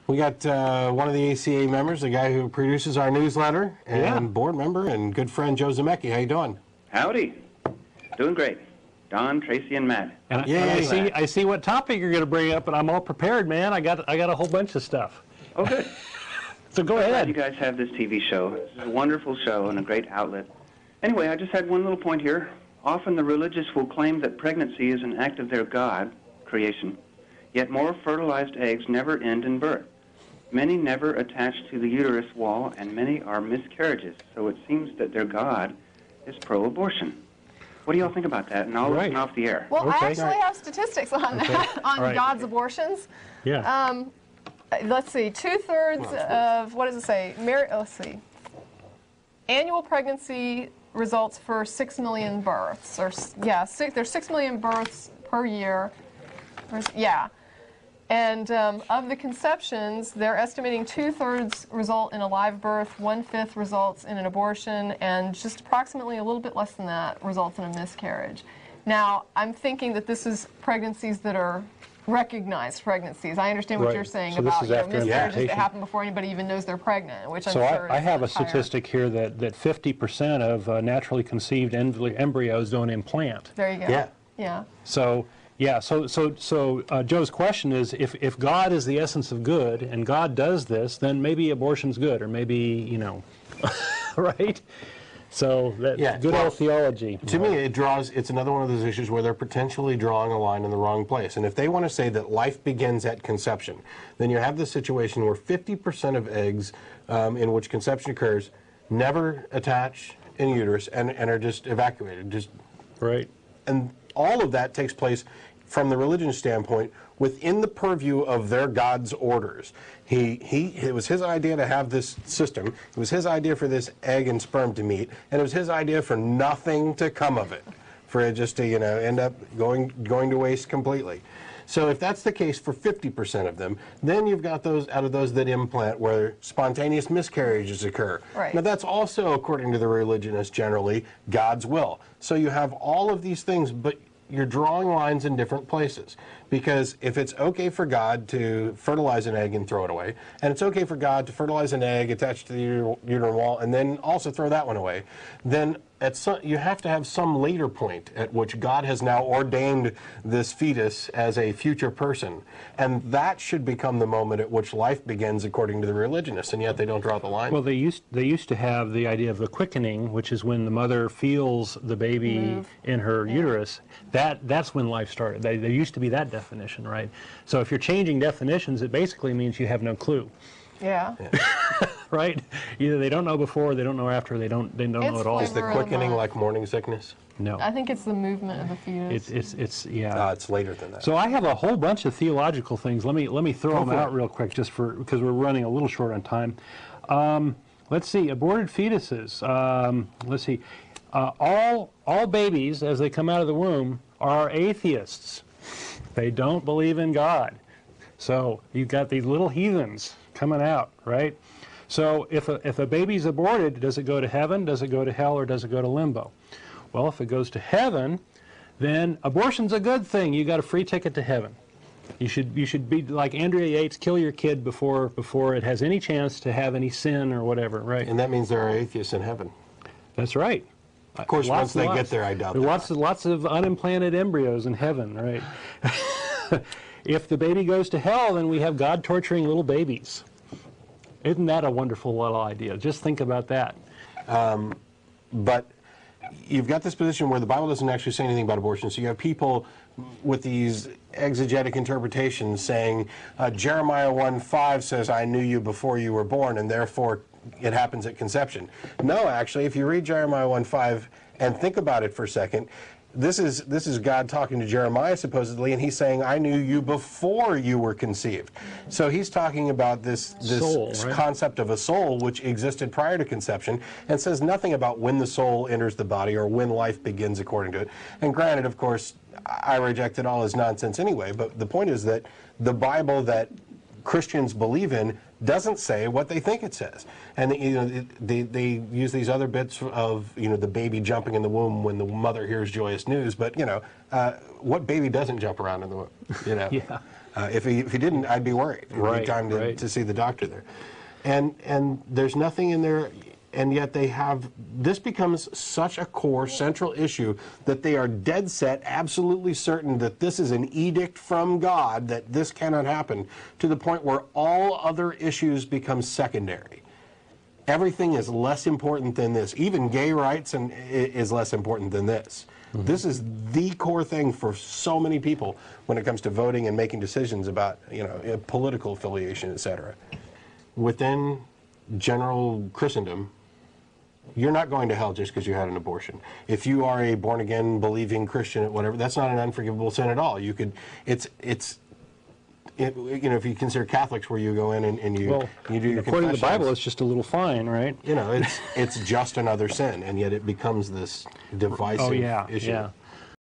We got one of the ACA members, the guy who produces our newsletter, and board member and good friend Joe Zemecki. How you doing? Howdy. Doing great. Don, Tracy, and Matt. And I see what topic you're going to bring up, and I'm all prepared, man. I got a whole bunch of stuff. Oh, good. So go ahead. You guys have this TV show. This is a wonderful show and a great outlet. Anyway, I just had one little point here. Often the religious will claim that pregnancy is an act of their God, creation, yet more fertilized eggs never end in birth. Many never attach to the uterus wall, and many are miscarriages. So it seems that their God is pro-abortion. What do y'all think about that? And I'll listen off the air. Well, I actually have statistics on that, on God's abortions. Yeah. Let's see, 2/3 of, what does it say? Let's see. Annual pregnancy results for 6 million births. Or, there's 6 million births per year. And of the conceptions, they're estimating 2/3 result in a live birth, 1/5 results in an abortion, and just approximately a little bit less than that results in a miscarriage. Now, I'm thinking that this is pregnancies that are recognized pregnancies. I understand what you're saying about miscarriages that happen before anybody even knows they're pregnant, which I'm sure I have a statistic here that 50% of naturally conceived embryos don't implant. There you go. Yeah. So Joe's question is, if God is the essence of good and God does this, then maybe abortion's good, or maybe, right? So that's good old theology. To me, it's another one of those issues where they're potentially drawing a line in the wrong place. And if they want to say that life begins at conception, then you have this situation where 50% of eggs in which conception occurs never attach in uterus and are just evacuated. Right. And all of that takes place from the religion standpoint within the purview of their God's orders. It was his idea to have this system. It was his idea for this egg and sperm to meet, and it was his idea for nothing to come of it, for it just to end up going to waste completely. So if that's the case for 50% of them, then you've got those out of those that implant where spontaneous miscarriages occur. Right. Now that's also, according to the religionists generally, God's will. So you have all of these things, but you're drawing lines in different places. Because if it's okay for God to fertilize an egg and throw it away, and it's okay for God to fertilize an egg attached to the uterine wall and then also throw that one away, then you have to have some later point at which God has now ordained this fetus as a future person. And that should become the moment at which life begins according to the religionists, and yet they don't draw the line. Well, they used to have the idea of the quickening, which is when the mother feels the baby in her uterus. That's when life started. There used to be that definition, right? So if you're changing definitions, it basically means you have no clue. Yeah. Right? Either they don't know before, they don't know after, they don't know at all. Is the quickening like morning sickness? No. I think it's the movement of the fetus. It's later than that. So I have a whole bunch of theological things. Let me throw them out real quick, just because we're running a little short on time. Let's see, aborted fetuses. Let's see, all babies as they come out of the womb are atheists. They don't believe in God. So you've got these little heathens coming out, right? So if a baby's aborted, does it go to heaven, does it go to hell, or does it go to limbo? Well, if it goes to heaven, then abortion's a good thing. You got a free ticket to heaven. You should be like Andrea Yates, kill your kid before it has any chance to have any sin or whatever, right? And that means there are atheists in heaven. That's right. Of course, once they get there, I doubt that. Lots of unimplanted embryos in heaven, right? If the baby goes to hell, then we have God torturing little babies. Isn't that a wonderful little idea? Just think about that. But you've got this position where the Bible doesn't actually say anything about abortion. So you have people with these exegetic interpretations saying, Jeremiah 1:5 says, I knew you before you were born, and therefore it happens at conception. No, actually, if you read Jeremiah 1:5 and think about it for a second, this is God talking to Jeremiah supposedly, and he's saying, I knew you before you were conceived. So he's talking about this soul, right? Concept of a soul which existed prior to conception, and says nothing about when the soul enters the body or when life begins according to it. And granted, of course, I reject it all as nonsense anyway, but the point is that the Bible that Christians believe in doesn't say what they think it says. And they use these other bits of the baby jumping in the womb when the mother hears joyous news, but what baby doesn't jump around in the womb? Yeah. If he didn't, I'd be worried. It'd Right, be time to, right. to see the doctor there. And there's nothing in there, and yet they have, this becomes such a core central issue that they are dead set, absolutely certain that this is an edict from God, that this cannot happen, to the point where all other issues become secondary. Everything is less important than this. Even gay rights is less important than this. This is the core thing for so many people when it comes to voting and making decisions about, political affiliation, etc. Within general Christendom, you're not going to hell just because you had an abortion. If you are a born-again, believing Christian, whatever, that's not an unforgivable sin at all. You could, if you consider Catholics, where you go in and you do your according to the Bible, confessions, it's just a little fine, right? it's just another sin, and yet it becomes this divisive issue. Yeah.